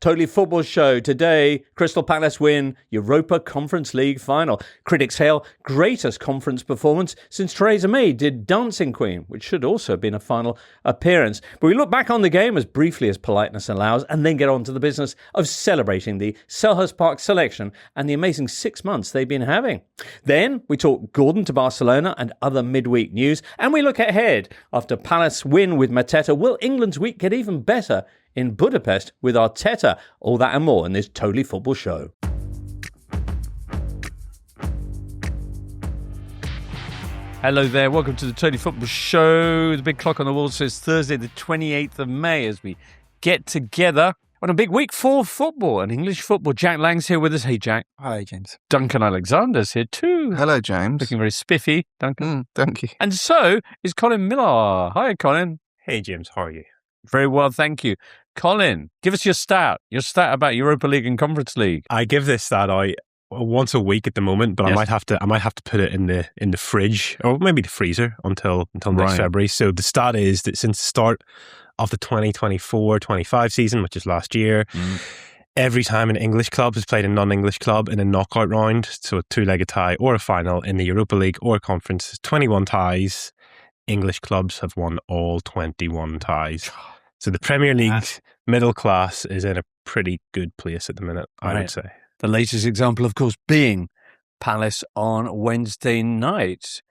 Totally Football Show. Today, Crystal Palace win Europa Conference League final. Critics hail greatest conference performance since Theresa May did Dancing Queen, which should also have been a final appearance. But we look back on the game as briefly as politeness allows and then get on to the business of celebrating the Selhurst Park selection and the amazing 6 months they've been having. Then we talk Gordon to Barcelona and other midweek news, and we look ahead. After Palace win with Mateta, will England's week get even better in Budapest with Arteta? All that and more in this Totally Football Show. Hello there, welcome to the Totally Football Show. The big clock on the wall says Thursday the 28th of May as we get together on a big week for football and English football. Jack Lang's here with us. Hey, Jack. Hi, James. Duncan Alexander's here too. Hello, James. Looking very spiffy, Duncan. Thank you. And so is Colin Millar. Hi, Colin. Hey, James. How are you? Very well, thank you. Colin, give us your stat about Europa League and Conference League. I give this stat out once a week at the moment, but yes. I might have to put it in the fridge or maybe the freezer until next February. So the stat is that since the start of the 2024-25 season, which is last year, every time an English club has played a non-English club in a knockout round, so a two-legged tie or a final in the Europa League or Conference, 21 ties. English clubs have won all 21 ties. So the Premier League's middle class is in a pretty good place at the minute, I would say. The latest example, of course, being Palace on Wednesday night.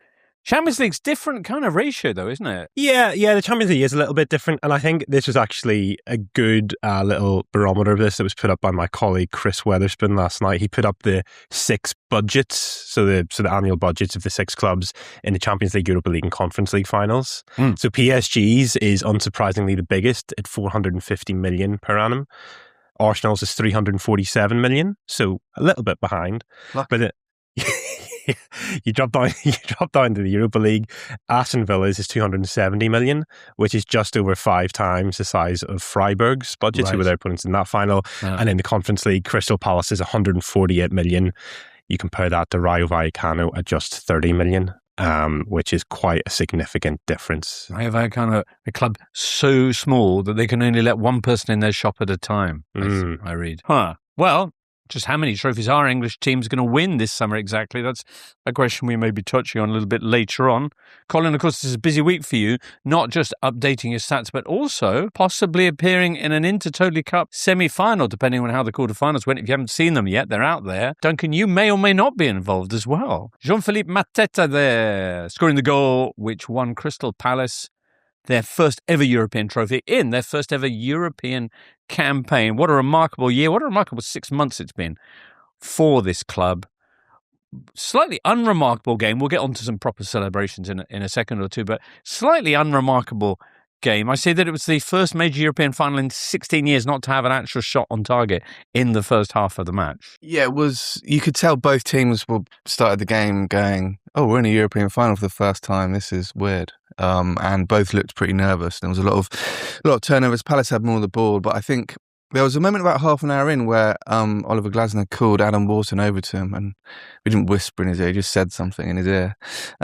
Champions League's different kind of ratio, though, isn't it? Yeah, the Champions League is a little bit different, and I think this was actually a good little barometer of this that was put up by my colleague Chris Weatherspoon last night. He put up the 6 budgets, so the annual budgets of the 6 clubs in the Champions League, Europa League, and Conference League finals. So PSG's is unsurprisingly the biggest at 450 million per annum. Arsenal's is 347 million, so a little bit behind. But you drop down to the Europa League. Aston Villa's is 270 million, which is just over 5 times the size of Freiburg's budget, who were their opponents in that final. And in the Conference League, Crystal Palace is 148 million. You compare that to Rayo Vallecano at just 30 million, which is quite a significant difference. Rayo Vallecano, a club so small that they can only let one person in their shop at a time, I read. Well, just how many trophies are English teams going to win this summer exactly? That's a question we may be touching on a little bit later on. Colin, of course, this is a busy week for you, not just updating your stats, but also possibly appearing in an Inter-Totally Cup semi-final, depending on how the quarterfinals went. If you haven't seen them yet, they're out there. Duncan, you may or may not be involved as well. Jean-Philippe Mateta there, scoring the goal, which won Crystal Palace their first ever European trophy in their first ever European campaign. What a remarkable year. What a remarkable 6 months it's been for this club. Slightly unremarkable game. We'll get on to some proper celebrations in a second or two, but slightly unremarkable game. I say that it was the first major European final in 16 years not to have an actual shot on target in the first half of the match. Yeah, it was. You could tell both teams started the game going, "Oh, we're in a European final for the first time. This is weird." And both looked pretty nervous. There was a lot of turnovers. Palace had more of the ball, but I think there was a moment about half an hour in where Oliver Glasner called Adam Wharton over to him, and he didn't whisper in his ear, he just said something in his ear.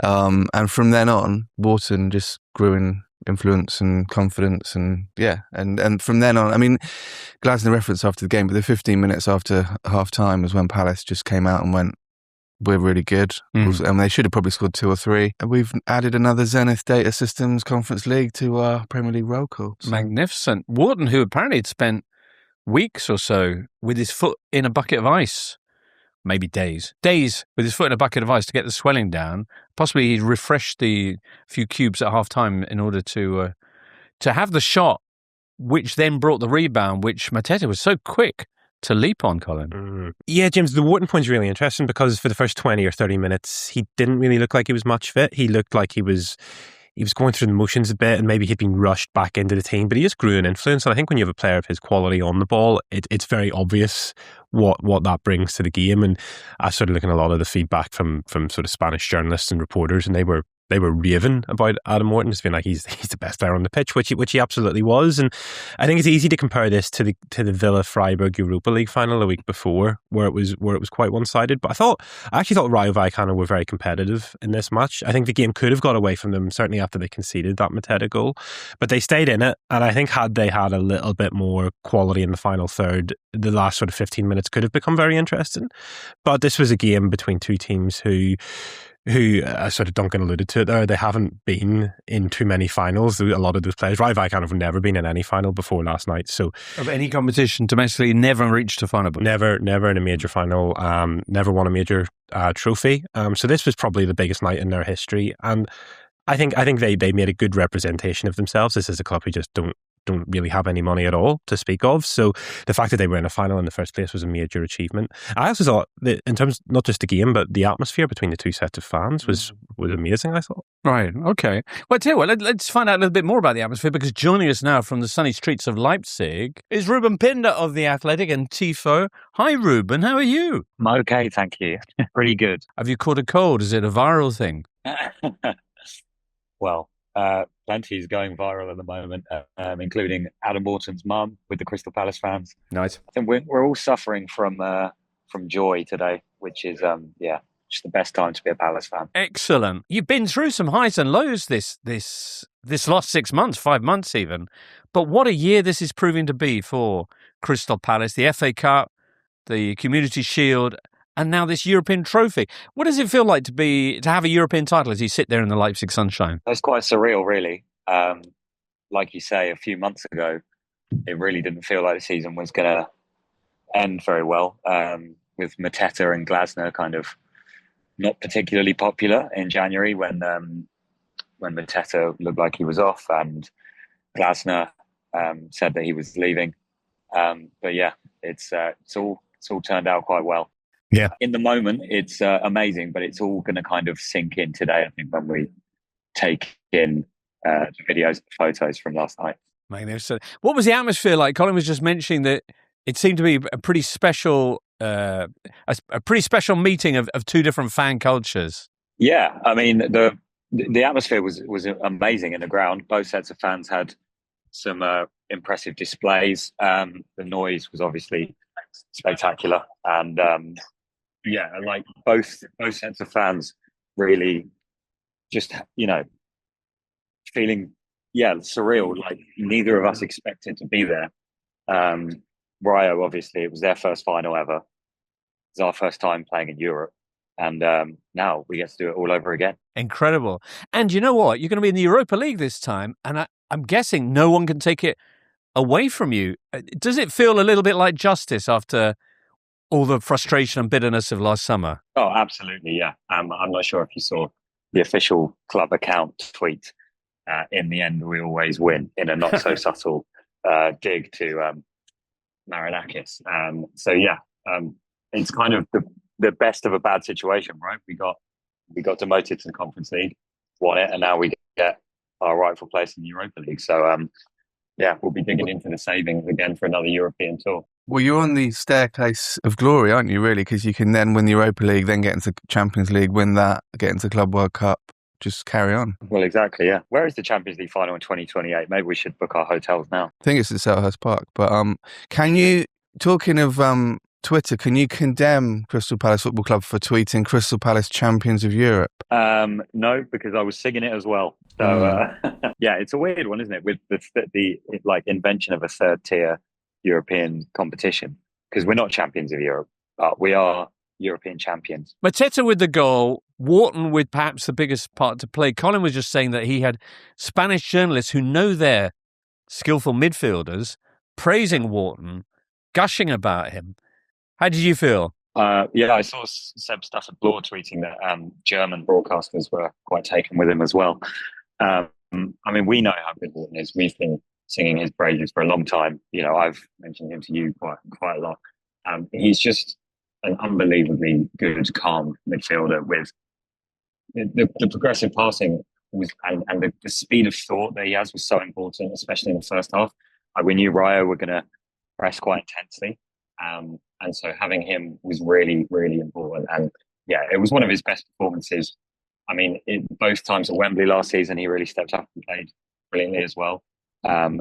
And from then on, Wharton just grew in influence and confidence, and from then on, I mean, Glasner referenced after the game, but the 15 minutes after half time was when Palace just came out and went, "We're really good." And they should have probably scored 2 or 3. And we've added another Zenith Data Systems Conference League to our Premier League roll call. So. Magnificent. Wharton, who apparently had spent weeks or so with his foot in a bucket of ice, maybe days with his foot in a bucket of ice to get the swelling down. Possibly he refreshed the few cubes at half time in order to have the shot, which then brought the rebound, which Mateta was so quick to leap on, Colin. Yeah, James, the Wharton point's really interesting because for the first 20 or 30 minutes, he didn't really look like he was much fit. He looked like he was going through the motions a bit and maybe he'd been rushed back into the team, but he just grew in influence. And I think when you have a player of his quality on the ball, it's very obvious what that brings to the game. And I started looking at a lot of the feedback from sort of Spanish journalists and reporters, and they were they were raving about Adam Wharton, just being like he's the best player on the pitch, which he absolutely was. And I think it's easy to compare this to the Villa Freiburg Europa League final the week before, where it was quite one-sided. But I actually thought Rayo Vallecano were very competitive in this match. I think the game could have got away from them, certainly after they conceded that Mateta goal, but they stayed in it. And I think had they had a little bit more quality in the final third, the last sort of 15 minutes could have become very interesting. But this was a game between two teams who sort of Duncan alluded to it there, they haven't been in too many finals. A lot of those players, Rayo Vallecano have never been in any final before last night. So of any competition domestically, never reached a final. Never in a major final, never won a major trophy. So this was probably the biggest night in their history. And I think they made a good representation of themselves. This is a club who just don't really have any money at all to speak of. So the fact that they were in a final in the first place was a major achievement. I also thought that in terms, not just the game, but the atmosphere between the two sets of fans was amazing, I thought. Right, okay. Well, I tell you what, let's find out a little bit more about the atmosphere, because joining us now from the sunny streets of Leipzig is Reuben Pinder of The Athletic and Tifo. Hi, Reuben, how are you? I'm okay, thank you. Pretty good. Have you caught a cold? Is it a viral thing? Well, plenty is going viral at the moment, including Adam Wharton's mum with the Crystal Palace fans. Nice. I think we're all suffering from joy today, which is just the best time to be a Palace fan. Excellent. You've been through some highs and lows this last 6 months, 5 months even. But what a year this is proving to be for Crystal Palace. The FA Cup, the Community Shield, and now this European trophy. What does it feel like to have a European title as you sit there in the Leipzig sunshine? It's quite surreal, really. Like you say, a few months ago, it really didn't feel like the season was going to end very well, with Mateta and Glasner kind of not particularly popular in January when Mateta looked like he was off and Glasner said that he was leaving. But yeah, it's all turned out quite well. Yeah. In the moment, it's amazing, but it's all going to kind of sink in today, I think, when we take in the videos and photos from last night. Magnificent. What was the atmosphere like? Colin was just mentioning that it seemed to be a pretty special meeting of two different fan cultures. Yeah, I mean, the atmosphere was amazing in the ground. Both sets of fans had some impressive displays. The noise was obviously spectacular, and like both sets of fans really just feeling surreal. Like neither of us expected to be there. Rayo, obviously, it was their first final ever. It was our first time playing in Europe, and now we get to do it all over again. Incredible. And you know what? You're going to be in the Europa League this time, and I'm guessing no one can take it away from you. Does it feel a little bit like justice after all the frustration and bitterness of last summer? Oh, absolutely, yeah. I'm not sure if you saw the official club account tweet. In the end, we always win, in a not so subtle dig to Marinakis. It's kind of the best of a bad situation, right? We got demoted to the Conference League, won it, and now we get our rightful place in the Europa League. So we'll be digging into the savings again for another European tour. Well, you're on the staircase of glory, aren't you, really? Because you can then win the Europa League, then get into Champions League, win that, get into Club World Cup, just carry on. Well, exactly, yeah. Where is the Champions League final in 2028? Maybe we should book our hotels now. I think it's at Selhurst Park. But can you, talking of Twitter, can you condemn Crystal Palace Football Club for tweeting Crystal Palace Champions of Europe? No, because I was singing it as well. So, it's a weird one, isn't it? With the invention of a third tier European competition, because we're not champions of Europe, but we are European champions. Mateta with the goal, Wharton with perhaps the biggest part to play. Colin was just saying that he had Spanish journalists who know their skillful midfielders praising Wharton, gushing about him. How did you feel? I saw Seb Stafford-Bloor tweeting that German broadcasters were quite taken with him as well. We know how good Wharton is. We've been singing his praises for a long time. I've mentioned him to you quite a lot. He's just an unbelievably good, calm midfielder with the progressive passing and the speed of thought that he has was so important, especially in the first half. We knew Rayo were going to press quite intensely. And so having him was really, really important. And it was one of his best performances I mean, both times at Wembley last season, he really stepped up and played brilliantly as well.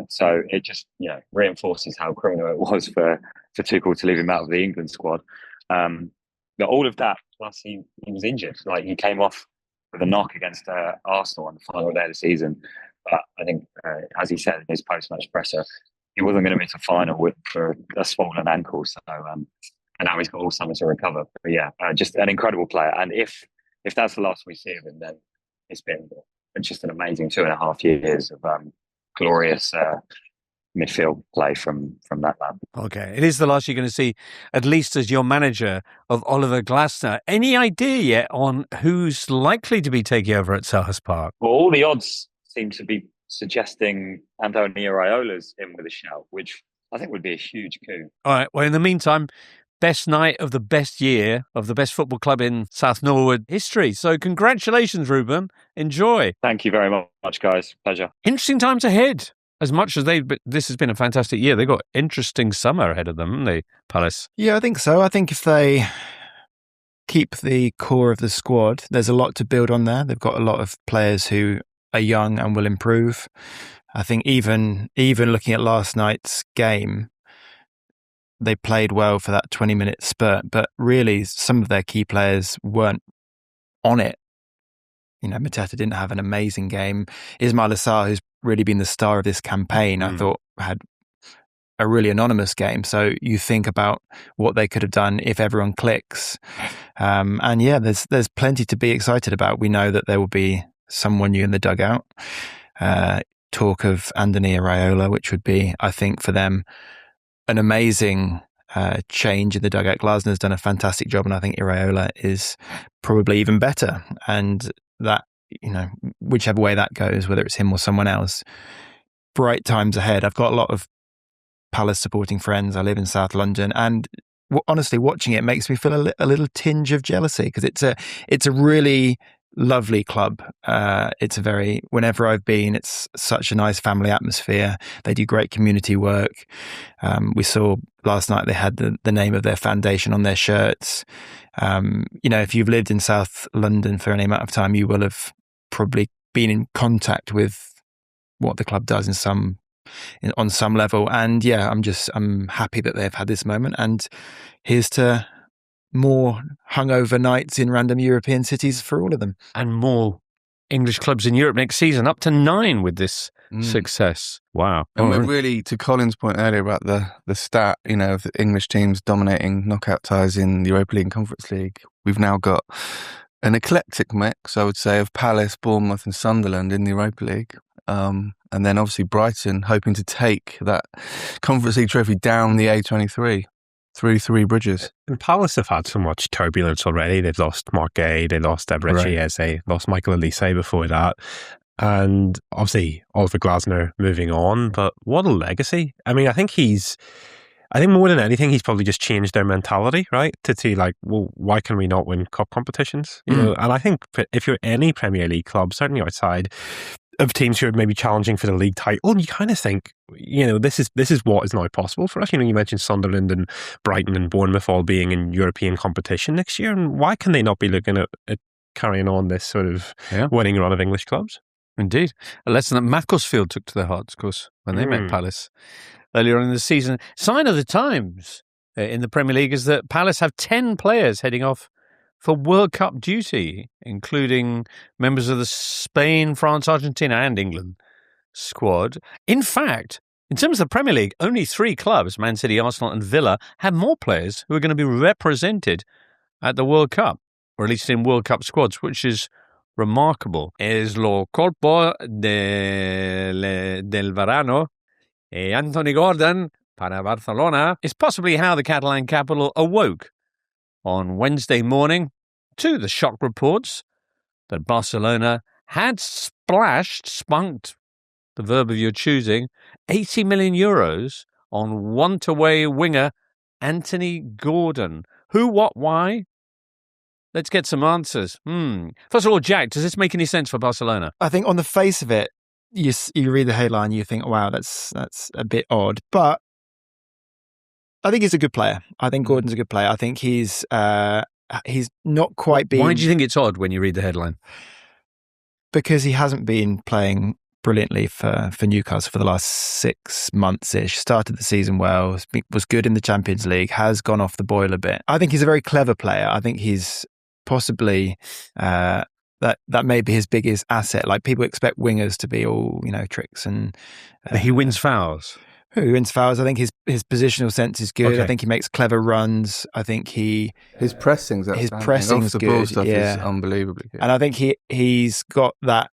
So it just reinforces how criminal it was for Tuchel to leave him out of the England squad. But all of that, plus he was injured. Like, he came off with a knock against Arsenal on the final day of the season. But I think, as he said in his post-match presser, he wasn't going to miss a final for a swollen ankle. So, and now he's got all summer to recover. But yeah, just an incredible player. And if that's the last we see of him, then it's been just an amazing 2.5 years of glorious midfield play from that lad. Okay, it is the last you're going to see, at least as your manager, of Oliver Glasner. Any idea yet on who's likely to be taking over at Selhurst Park? Well, all the odds seem to be suggesting Antonio Raiola's in with a shout, which I think would be a huge coup. All right, well, in the meantime, best night of the best year of the best football club in South Norwood history. So congratulations, Reuben. Enjoy. Thank you very much, guys. Pleasure. Interesting times ahead. As much as this has been a fantastic year, they've got interesting summer ahead of them, haven't they, Palace? Yeah, I think so. I think if they keep the core of the squad, there's a lot to build on there. They've got a lot of players who are young and will improve. I think even looking at last night's game, they played well for that 20-minute spurt, but really some of their key players weren't on it. Mateta didn't have an amazing game. Ismail Assar, who's really been the star of this campaign, I thought had a really anonymous game. So you think about what they could have done if everyone clicks. And yeah, there's plenty to be excited about. We know that there will be someone new in the dugout. Talk of Antonio Raiola, which would be, I think, for them, an amazing change in the dugout. Glasner's done a fantastic job, and I think Raiola is probably even better. And that, whichever way that goes, whether it's him or someone else, bright times ahead. I've got a lot of Palace supporting friends. I live in South London, and honestly, watching it makes me feel a little tinge of jealousy, because it's a really lovely club. Whenever I've been, it's such a nice family atmosphere. They do great community work. We saw last night they had the name of their foundation on their shirts. If you've lived in South London for any amount of time, you will have probably been in contact with what the club does on some level. And yeah, I'm happy that they've had this moment. And here's to more hungover nights in random European cities for all of them. And more English clubs in Europe next season, up to 9 with this success. Wow. And we're really, to Colin's point earlier about the stat, of the English teams dominating knockout ties in the Europa League and Conference League, we've now got an eclectic mix, I would say, of Palace, Bournemouth and Sunderland in the Europa League. And then obviously Brighton hoping to take that Conference League trophy down the A23. Through 3 bridges. And Palace have had so much turbulence already. They've lost Marc Gay, they lost Eberechi Eze, lost Michael Elise before that. And obviously Oliver Glasner moving on. But what a legacy. I mean, I think more than anything, he's probably just changed their mentality, right? To see why can we not win cup competitions? And I think if you're any Premier League club, certainly outside of teams who are maybe challenging for the league title, you kind of think, this is what is now possible for us. You mentioned Sunderland and Brighton and Bournemouth all being in European competition next year, and why can they not be looking at carrying on this sort of winning run of English clubs? Indeed. A lesson that Macclesfield took to their hearts, of course, when they met Palace earlier on in the season. Sign of the times in the Premier League is that Palace have 10 players heading off for World Cup duty, including members of the Spain, France, Argentina and England squad. In fact, in terms of the Premier League, only 3 clubs, Man City, Arsenal and Villa, have more players who are going to be represented at the World Cup, or at least in World Cup squads, which is remarkable. Es lo colpo del verano e Anthony Gordon para Barcelona is possibly how the Catalan capital awoke on Wednesday morning to the shock reports that Barcelona had spunked, the verb of your choosing, 80 million euros on want-away winger Anthony Gordon. Who, what, why? Let's get some answers. First of all, Jack, does this make any sense for Barcelona? I think on the face of it, you read the headline, you think, wow, that's a bit odd. But I think he's a good player. I think Gordon's a good player. I think he's not quite being... Why do you think it's odd when you read the headline? because he hasn't been playing brilliantly for Newcastle for the last 6 months-ish. Started the season well, was good in the Champions League, has gone off the boil a bit. I think he's a very clever player. I think he's possibly that may be his biggest asset. Like, people expect wingers to be all, tricks and he wins fouls. Who wins fouls? I think his positional sense is good. Okay. I think he makes clever runs. I think his pressing's pressing's good. Ball stuff is unbelievably good. And I think he's got that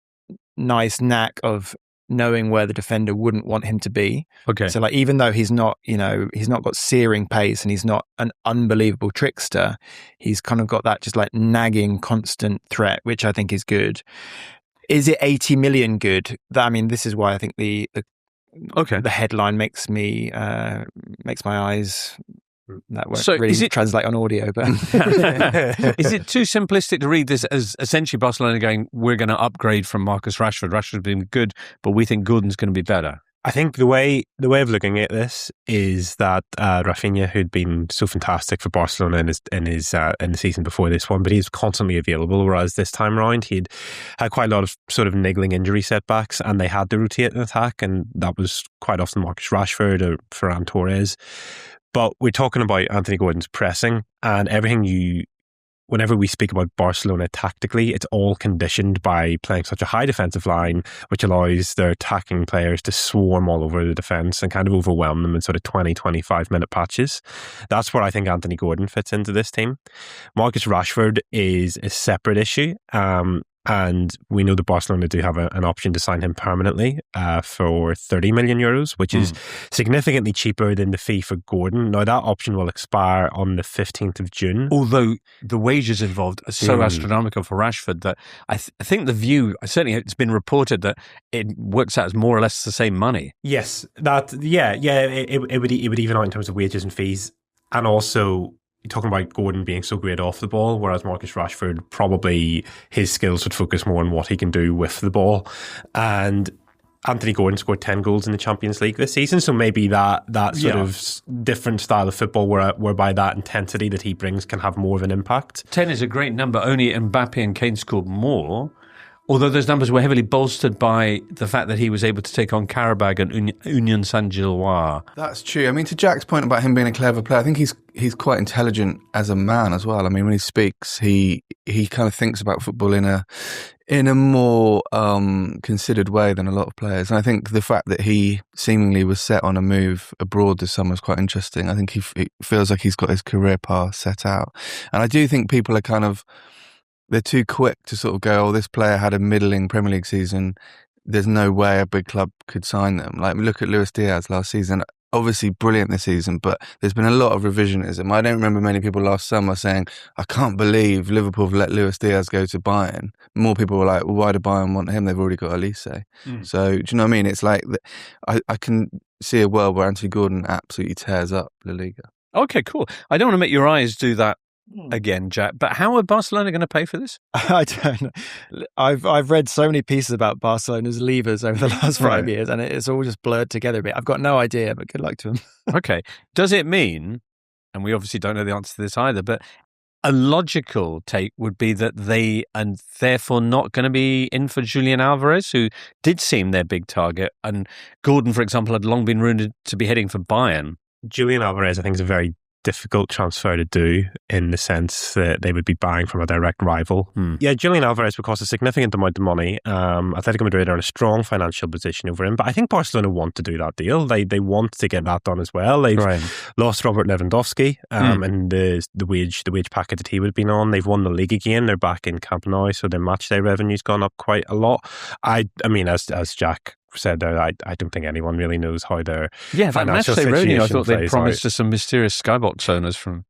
nice knack of knowing where the defender wouldn't want him to be. Okay. So, like, even though he's not got searing pace and he's not an unbelievable trickster, he's kind of got that just like nagging constant threat, which I think is good. Is it 80 million good? This is why I think the headline makes my eyes. That won't really translate on audio, but is it too simplistic to read this as essentially Barcelona going, we're going to upgrade from Marcus Rashford? Rashford's been good, but we think Gordon's going to be better? I think the way of looking at this is that Rafinha, who'd been so fantastic for Barcelona in the season before this one, but he's constantly available. Whereas this time around, he'd had quite a lot of sort of niggling injury setbacks, and they had to rotate an attack, and that was quite often Marcus Rashford or Ferran Torres. But we're talking about Anthony Gordon's pressing, and whenever we speak about Barcelona tactically, it's all conditioned by playing such a high defensive line, which allows their attacking players to swarm all over the defence and kind of overwhelm them in sort of 20, 25-minute patches. That's where I think Anthony Gordon fits into this team. Marcus Rashford is a separate issue. And we know that Barcelona do have an option to sign him permanently for 30 million euros, which is significantly cheaper than the fee for Gordon. Now, that option will expire on the 15th of June. Although the wages involved are so astronomical for Rashford that I think the view, certainly it's been reported that it works out as more or less the same money. Yes, it would even out in terms of wages and fees. And also, you're talking about Gordon being so great off the ball, whereas Marcus Rashford, probably his skills would focus more on what he can do with the ball. And Anthony Gordon scored 10 goals in the Champions League this season, so maybe that sort of different style of football whereby that intensity that he brings can have more of an impact. 10 is a great number. Only Mbappe and Kane scored more. Although those numbers were heavily bolstered by the fact that he was able to take on Karabag and Union Saint-Gilloise. That's true. To Jack's point about him being a clever player, I think he's quite intelligent as a man as well. When he speaks, he kind of thinks about football in a more considered way than a lot of players. And I think the fact that he seemingly was set on a move abroad this summer is quite interesting. I think he feels like he's got his career path set out. And I do think people are they're too quick to sort of go, this player had a middling Premier League season. There's no way a big club could sign them. Like, look at Luis Diaz last season. Obviously brilliant this season, but there's been a lot of revisionism. I don't remember many people last summer saying, I can't believe Liverpool have let Luis Diaz go to Bayern. More people were like, well, why do Bayern want him? They've already got Elise. So, do you know what I mean? It's like, I can see a world where Anthony Gordon absolutely tears up La Liga. Okay, cool. I don't want to make your eyes do that again, Jack, but how are Barcelona going to pay for this? I don't know. I've read so many pieces about Barcelona's levers over the last 5 years, and it's all just blurred together a bit. I've got no idea, but good luck to them. Okay. Does it mean, and we obviously don't know the answer to this either, but a logical take would be that they are therefore not going to be in for Julian Alvarez, who did seem their big target, and Gordon, for example, had long been rumoured to be heading for Bayern. Julian Alvarez, I think, is a very difficult transfer to do in the sense that they would be buying from a direct rival. Yeah, Julian Alvarez would cost a significant amount of money. Atletico Madrid are in a strong financial position over him, but I think Barcelona want to do that deal. They want to get that done as well. They've lost Robert Lewandowski and the wage packet that he would have been on. They've won the league again. They're back in Camp Nou, so their match day revenue's gone up quite a lot. I mean, as Jack said there, I don't think anyone really knows how their financial situation revenue, I thought they promised out. to some mysterious skybox owners from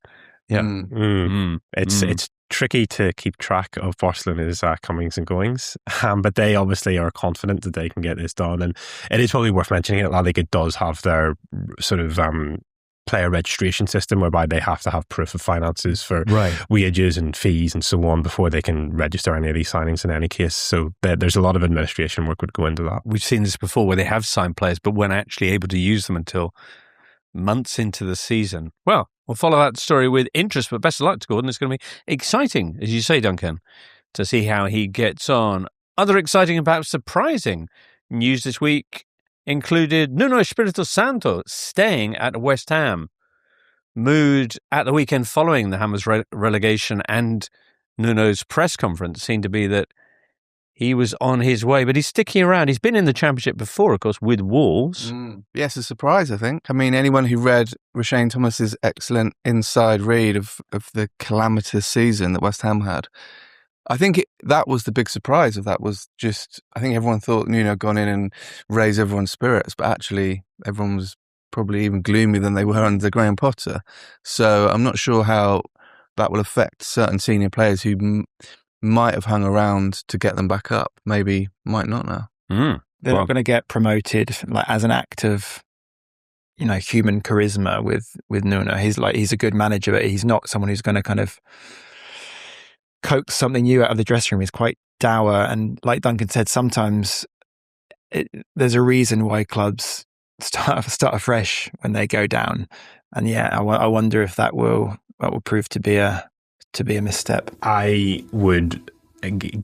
It's tricky to keep track of Barcelona's comings and goings, but they obviously are confident that they can get this done, and it is probably worth mentioning that La Liga does have their sort of player registration system whereby they have to have proof of finances for wages and fees and so on before they can register any of these signings in any case. So there's a lot of administration work would go into that. We've seen this before where they have signed players but weren't actually able to use them until months into the season. Well, we'll follow that story with interest, but best of luck to Gordon. It's going to be exciting, as you say, Duncan, to see how he gets on. Other exciting and perhaps surprising news this week included Nuno Espirito Santo staying at West Ham. Mood at the weekend following the Hammers relegation and Nuno's press conference seemed to be that he was on his way, but he's sticking around. He's been in the Championship before, of course, with Wolves. Yes, a surprise, I think. I mean, anyone who read Rashane Thomas's excellent inside read of the calamitous season that West Ham had, I think that was the big surprise of that was just, I think everyone thought Nuno had gone in and raised everyone's spirits, but actually everyone was probably even gloomier than they were under Graham Potter. So I'm not sure how that will affect certain senior players who might have hung around to get them back up. Maybe might not now. They're not going to get promoted like as an act of, human charisma with Nuno. He's a good manager, but he's not someone who's going to kind of coax something new out of the dressing room. He's quite dour, and like Duncan said, sometimes there's a reason why clubs start afresh when they go down. And I wonder if that will prove to be a misstep. I would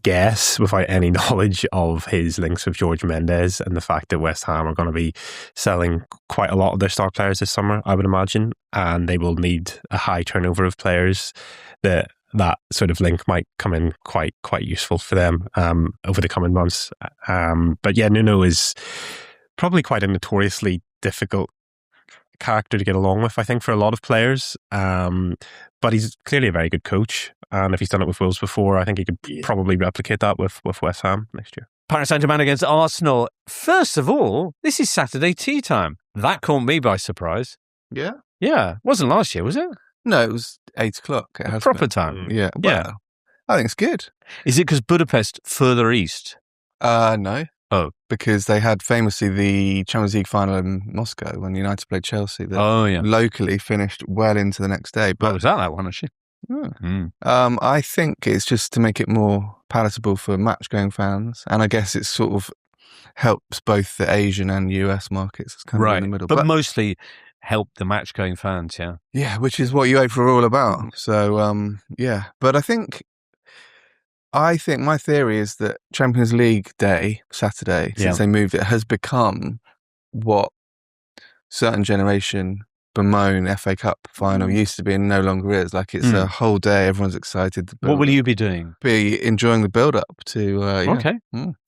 guess, without any knowledge of his links with George Mendes and the fact that West Ham are going to be selling quite a lot of their star players this summer, I would imagine, and they will need a high turnover of players, that sort of link might come in quite useful for them over the coming months. But yeah, Nuno is probably quite a notoriously difficult character to get along with, I think, for a lot of players. But he's clearly a very good coach. And if he's done it with Wolves before, I think he could probably replicate that with West Ham next year. Paris Saint-Germain against Arsenal. First of all, this is Saturday tea time. That caught me by surprise. Yeah? Yeah. Wasn't last year, was it? No, it was 8 o'clock. It has proper been. time. Yeah. Well, I think it's good. Is it because Budapest further east? No. Oh. Because they had famously the Champions League final in Moscow when United played Chelsea. That locally finished well into the next day. But was that one, actually? I think it's just to make it more palatable for match-going fans. And I guess it sort of helps both the Asian and US markets. It's kind of in the middle. But mostly help the match-going fans, yeah. Yeah, which is what UEFA are all about. So, But I think my theory is that Champions League Day, Saturday, since they moved it, has become what certain generation bemoan FA Cup final used to be and no longer is. Like, it's a whole day, everyone's excited. What will you be doing? Be enjoying the build-up to... Okay.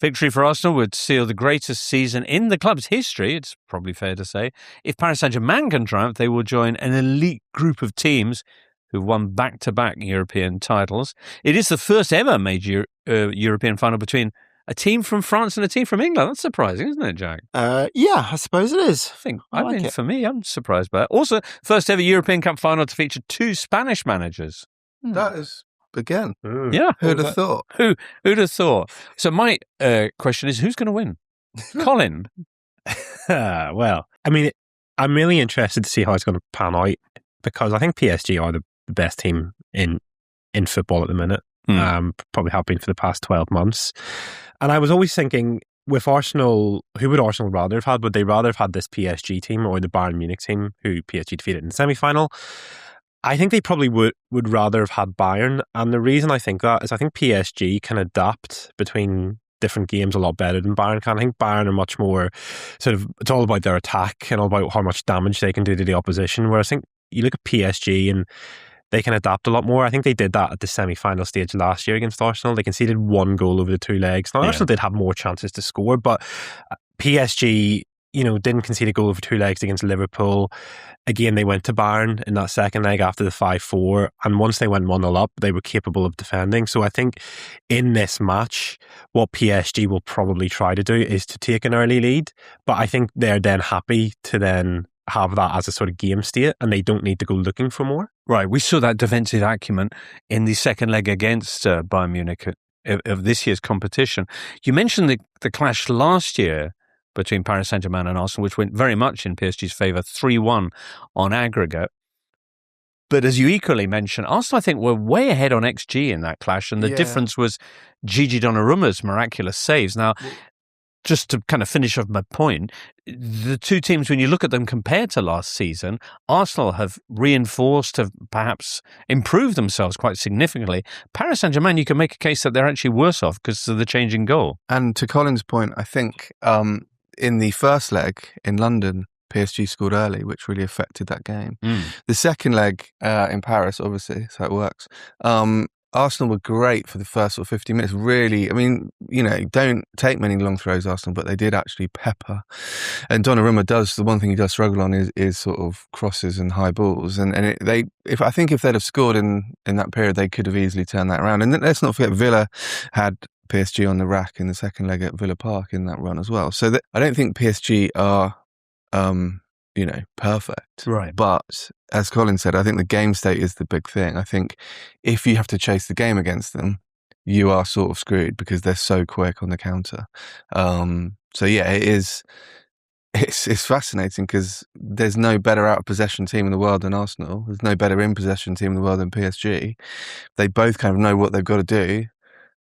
Victory for Arsenal would seal the greatest season in the club's history, it's probably fair to say. If Paris Saint-Germain can triumph, they will join an elite group of teams who've won back-to-back European titles. It is the first ever major European final between a team from France and a team from England. That's surprising, isn't it, Jack? Yeah, I suppose it is. For me, I'm surprised by it. Also, first ever European Cup final to feature 2 Spanish managers. That is, again, yeah. Who'd have thought? Who'd have thought? So my question is, who's going to win? Colin? Well, I mean, I'm really interested to see how it's going to pan out, because I think PSG are the best team in football at the minute. Probably have been for the past 12 months. And I was always thinking, with Arsenal, who would Arsenal rather have had? Would they rather have had this PSG team or the Bayern Munich team, who PSG defeated in the semi-final? I think they probably would rather have had Bayern. And the reason I think that is I think PSG can adapt between different games a lot better than Bayern can. I think Bayern are much more sort of, it's all about their attack and all about how much damage they can do to the opposition. Whereas I think you look at PSG and they can adapt a lot more. I think they did that at the semi-final stage last year against Arsenal. They conceded 1 goal over the 2 legs. Now, Arsenal did have more chances to score, but PSG, didn't concede a goal over 2 legs against Liverpool. Again, they went to Bayern in that second leg after the 5-4, and once they went 1-0 up, they were capable of defending. So I think in this match, what PSG will probably try to do is to take an early lead, but I think they're then happy to then have that as a sort of game state, and they don't need to go looking for more. Right, we saw that defensive acumen in the second leg against Bayern Munich of this year's competition. You mentioned the clash last year between Paris Saint-Germain and Arsenal, which went very much in PSG's favour, 3-1 on aggregate. But as you equally mentioned, Arsenal, I think, were way ahead on XG in that clash, and the difference was Gigi Donnarumma's miraculous saves. Now, just to kind of finish off my point, the two teams, when you look at them compared to last season, Arsenal have reinforced, have perhaps improved themselves quite significantly. Paris Saint-Germain, you can make a case that they're actually worse off because of the change in goal. And to Colin's point, I think in the first leg in London, PSG scored early, which really affected that game. The second leg in Paris, obviously, that's how it works. Arsenal were great for the first sort of 50 minutes. Really, I mean, don't take many long throws, Arsenal, but they did actually pepper. And Donnarumma does, the one thing he does struggle on is sort of crosses and high balls. And I think if they'd have scored in that period, they could have easily turned that around. And let's not forget, Villa had PSG on the rack in the second leg at Villa Park in that run as well. So I don't think PSG are perfect. Right. But as Colin said, I think the game state is the big thing. I think if you have to chase the game against them, you are sort of screwed because they're so quick on the counter. So yeah, it's fascinating because there's no better out of possession team in the world than Arsenal. There's no better in possession team in the world than PSG. They both kind of know what they've got to do.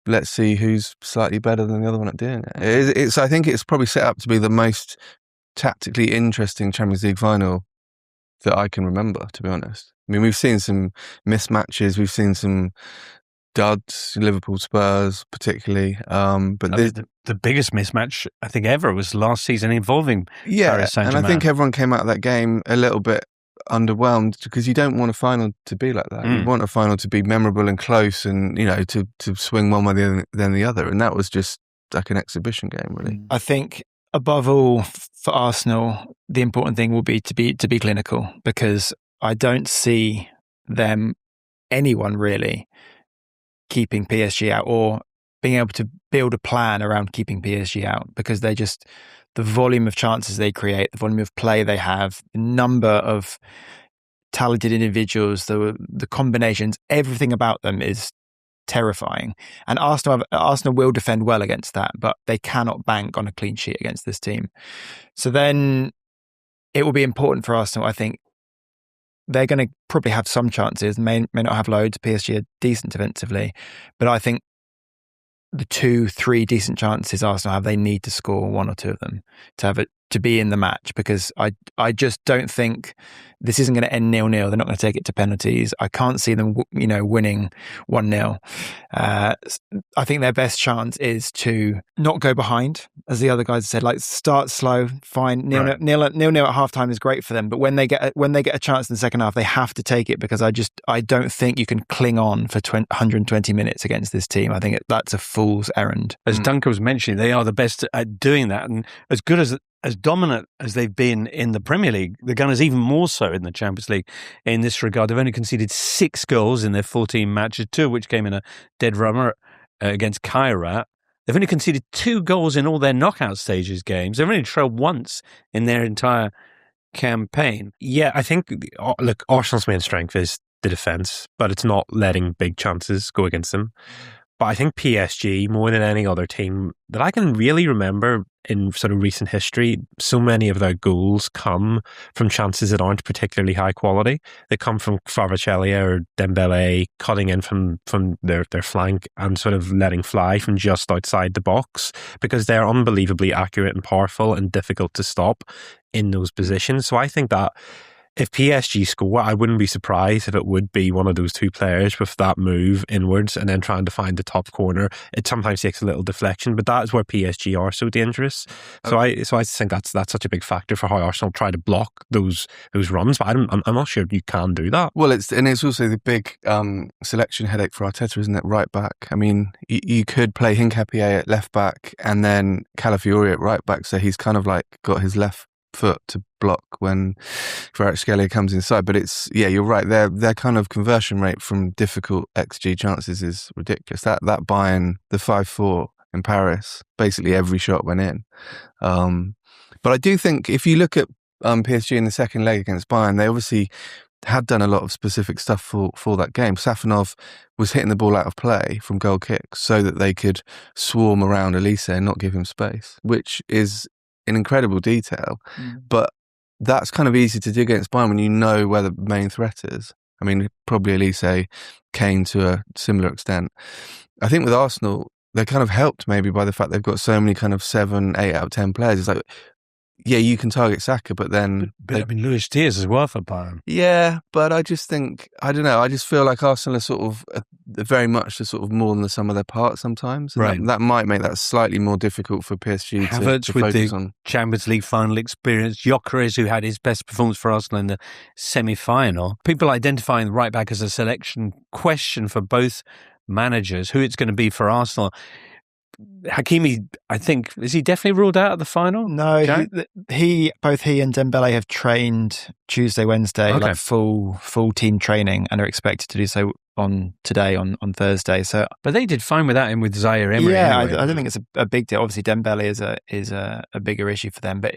Let's see who's slightly better than the other one at doing it. I think it's probably set up to be the most tactically interesting Champions League final that I can remember, to be honest. I mean, we've seen some mismatches, we've seen some duds, Liverpool Spurs particularly. But the biggest mismatch I think ever was last season involving Paris Saint-Germain. And I think everyone came out of that game a little bit underwhelmed because you don't want a final to be like that. You want a final to be memorable and close and, to swing one way than the other. And that was just like an exhibition game, really. I think above all for Arsenal, the important thing will be to be clinical, because I don't see anyone really keeping PSG out or being able to build a plan around keeping PSG out, because the volume of chances they create, the volume of play they have, the number of talented individuals, the combinations, everything about them is terrifying. And Arsenal will defend well against that, but they cannot bank on a clean sheet against this team. So then it will be important for Arsenal, I think. They're going to probably have some chances, may not have loads. PSG are decent defensively, but I think the 2-3 decent chances Arsenal have, they need to score one or two of them to be in the match, because I just don't think this isn't going to end 0-0. They're not going to take it to penalties. I can't see them, winning 1-0. I think their best chance is to not go behind, as the other guys said. Like, start slow, fine. 0-0 at halftime is great for them, but when they get a chance in the second half, they have to take it, because I don't think you can cling on for 120 minutes against this team. I think that's a fool's errand. As Duncan was mentioning, they are the best at doing that, and as good as dominant as they've been in the Premier League, the Gunners even more so in the Champions League in this regard. They've only conceded 6 goals in their 14 matches, 2 of which came in a dead rubber against Kairat. They've only conceded 2 goals in all their knockout stages games. They've only trailed once in their entire campaign. Yeah, I think, look, Arsenal's main strength is the defence, but it's not letting big chances go against them. But I think PSG, more than any other team that I can really remember in sort of recent history, so many of their goals come from chances that aren't particularly high quality. They come from Kvaratskhelia or Dembele cutting in from their flank and sort of letting fly from just outside the box, because they're unbelievably accurate and powerful and difficult to stop in those positions. So I think that if PSG score, I wouldn't be surprised if it would be one of those 2 players with that move inwards and then trying to find the top corner. It sometimes takes a little deflection, but that is where PSG are so dangerous. So I think that's such a big factor for how Arsenal try to block those runs. But I'm not sure you can do that. Well, it's also the big selection headache for Arteta, isn't it? Right back. I mean, you could play Hincapié at left back and then Calafiori at right back, so he's kind of like got his left foot to block when Kvaratskhelia comes inside. But you're right. Their kind of conversion rate from difficult XG chances is ridiculous. That Bayern, the 5-4 in Paris, basically every shot went in. But I do think if you look at PSG in the second leg against Bayern, they obviously had done a lot of specific stuff for that game. Safonov was hitting the ball out of play from goal kicks so that they could swarm around Elise and not give him space, which is in incredible detail, but that's kind of easy to do against Bayern when you know where the main threat is. I mean, probably Elise, Kane to a similar extent. I think with Arsenal, they're kind of helped maybe by the fact they've got so many kind of 7, 8 out of 10 players. It's like, yeah, you can target Saka, but then... But I mean, Luis Diaz as well for Bayern. Yeah, but I just think, I don't know, I just feel like Arsenal are sort of very much the sort of more than the sum of their parts sometimes. And right. That might make that slightly more difficult for PSG Havertz to with focus the on. Champions League final experience. Gyökeres, who had his best performance for Arsenal in the semi-final. People identifying the right back as a selection question for both managers, who it's going to be for Arsenal. Hakimi, I think, is he definitely ruled out of the final? No, both he and Dembele have trained Tuesday, Wednesday, Okay. like full team training, and are expected to do so on Thursday. So, but they did fine without him with Zaire Emery. Yeah, anyway. I don't think it's a big deal. Obviously, Dembele is a bigger issue for them, but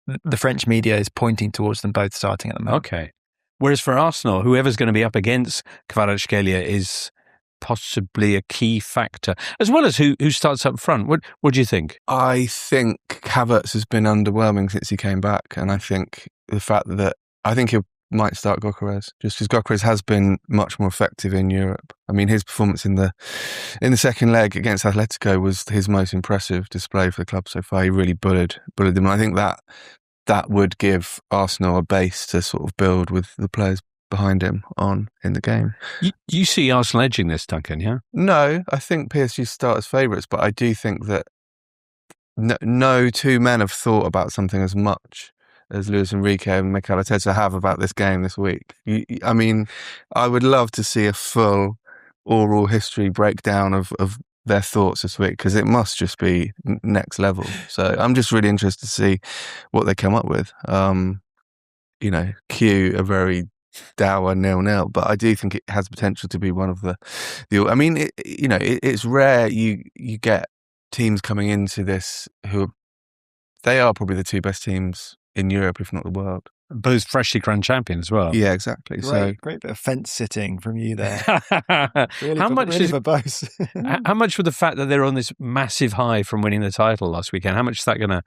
the French media is pointing towards them both starting at the moment. Okay. Whereas for Arsenal, whoever's going to be up against Kvaratskhelia is possibly a key factor, as well as who starts up front. What do you think? I think Havertz has been underwhelming since he came back, and I think the fact that I think he might start Gyökeres, just because Gyökeres has been much more effective in Europe. I mean, his performance in the second leg against Atletico was his most impressive display for the club so far. He really bullied them, and I think that would give Arsenal a base to sort of build with the players behind him in the game. You see Arsenal edging this, Duncan, yeah? No, I think PSG start as favourites, but I do think that no two men have thought about something as much as Luis Enrique and Mikel Arteta have about this game this week. I mean, I would love to see a full oral history breakdown of their thoughts this week, because it must just be next level. So I'm just really interested to see what they come up with. Cue a very dour 0-0, but I do think it has potential to be one of the I mean, it's rare you get teams coming into this who they are probably the two best teams in Europe, if not the world. Both freshly crowned champions as well. Yeah, exactly. Great bit of fence sitting from you there. Really, how much really verbose. How much with the fact that they're on this massive high from winning the title last weekend? How much is that going to,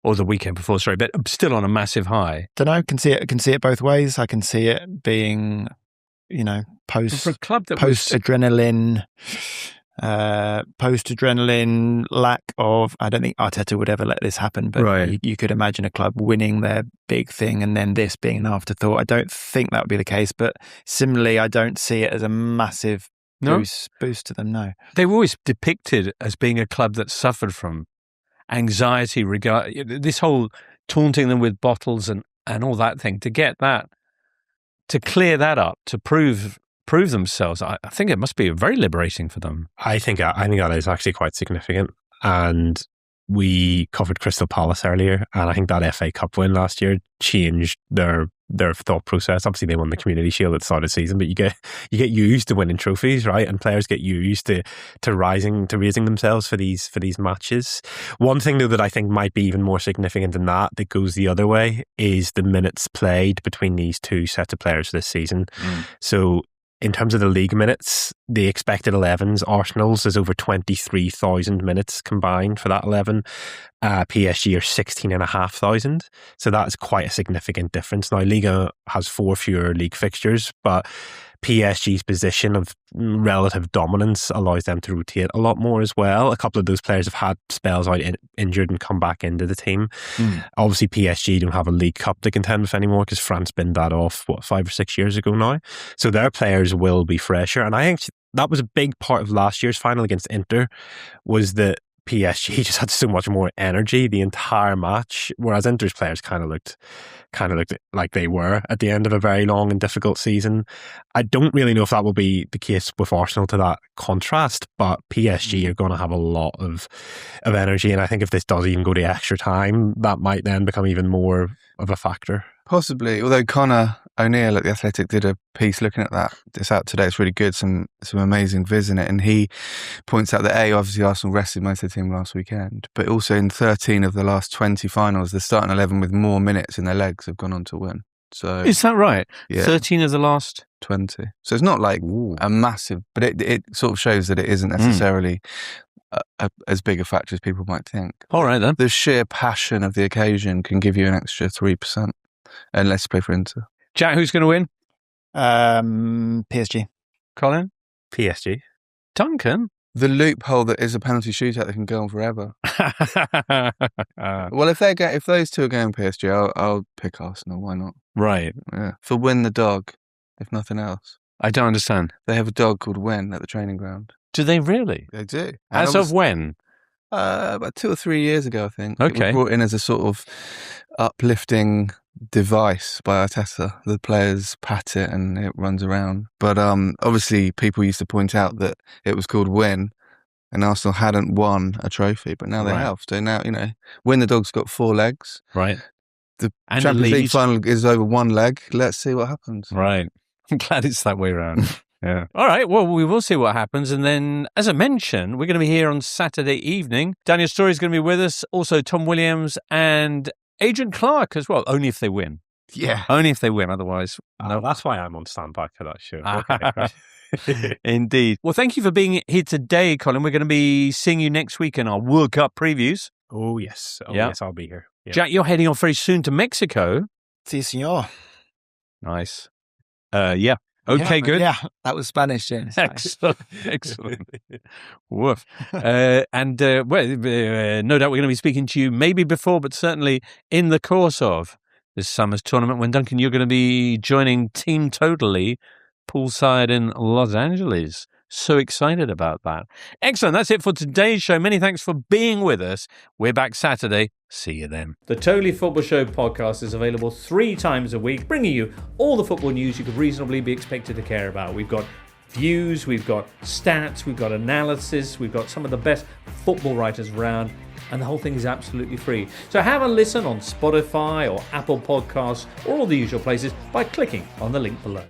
or the weekend before? Sorry, but still on a massive high. Don't know. Can see it both ways. I can see it being, post for a club that adrenaline. Post-adrenaline lack of... I don't think Arteta would ever let this happen, but right. you could imagine a club winning their big thing and then this being an afterthought. I don't think that would be the case, but similarly, I don't see it as a massive boost to them, no. They were always depicted as being a club that suffered from anxiety, this whole taunting them with bottles and all that thing, to get that, to clear that up, to prove themselves. I think it must be very liberating for them. I think that is actually quite significant. And we covered Crystal Palace earlier, and I think that FA Cup win last year changed their thought process. Obviously, they won the Community Shield at the start of the season, but you get used to winning trophies, right? And players get used to raising themselves for these matches. One thing though that I think might be even more significant than that goes the other way is the minutes played between these two sets of players this season. So in terms of the league minutes, the expected 11s, Arsenal's is over 23,000 minutes combined for that 11. PSG are 16,500. So that's quite a significant difference. Now, Liga has 4 fewer league fixtures, but PSG's position of relative dominance allows them to rotate a lot more as well. A couple of those players have had spells out injured and come back into the team. Obviously, PSG don't have a League Cup to contend with anymore because France binned that off, 5 or 6 years ago now. So their players will be fresher. And I think that was a big part of last year's final against Inter, was that PSG just had so much more energy the entire match, whereas Inter's players kind of looked like they were at the end of a very long and difficult season. I don't really know if that will be the case with Arsenal to that contrast, but PSG are going to have a lot of energy, and I think if this does even go to extra time, that might then become even more of a factor. Possibly, although Connor O'Neill at The Athletic did a piece looking at that. It's out today. It's really good. Some amazing viz in it. And he points out that obviously Arsenal rested most of the team last weekend, but also in 13 of the last 20 finals, the starting 11 with more minutes in their legs have gone on to win. So is that right? Yeah. 13 of the last 20. So it's not like a massive, but it sort of shows that it isn't necessarily as big a factor as people might think. All right then. The sheer passion of the occasion can give you an extra 3%. And let's play for Inter. Jack, who's going to win? PSG. Colin? PSG. Duncan? the loophole that is a penalty shootout that can go on forever. Well, if those two are going PSG, I'll pick Arsenal. Why not? Right. Yeah, for Win the dog, if nothing else. I don't understand. They have a dog called Wen at the training ground. Do they really? They do. As of when? About 2 or 3 years ago, I think. Okay. It was brought in as a sort of uplifting device by Arteta. The players pat it and it runs around. But obviously, people used to point out that it was called Win, and Arsenal hadn't won a trophy, but now they have. So now, Win the dog's got 4 legs. Right. The Champions League final is over 1 leg. Let's see what happens. Right. I'm glad it's that way around. Yeah. All right. Well, we will see what happens. And then, as I mentioned, we're going to be here on Saturday evening. Daniel Story is going to be with us. Also, Tom Williams and Adrian Clark as well. Only if they win. Yeah. Only if they win. Otherwise, no. That's why I'm on standby for that show. Okay. Indeed. Well, thank you for being here today, Colin. We're going to be seeing you next week in our World Cup previews. Oh, yes. Yes, I'll be here. Yeah. Jack, you're heading off very soon to Mexico. Si, senor. Nice. Yeah. Okay, good. Yeah, that was Spanish. Yeah. Excellent. Woof. No doubt we're going to be speaking to you maybe before, but certainly in the course of this summer's tournament when, Duncan, you're going to be joining Team Totally poolside in Los Angeles. So excited about that. Excellent. That's it for today's show. Many thanks for being with us. We're back Saturday. See you then. The Totally Football Show podcast is available 3 times a week, bringing you all the football news you could reasonably be expected to care about. We've got views, we've got stats, we've got analysis, we've got some of the best football writers around, and the whole thing is absolutely free. So have a listen on Spotify or Apple Podcasts or all the usual places by clicking on the link below.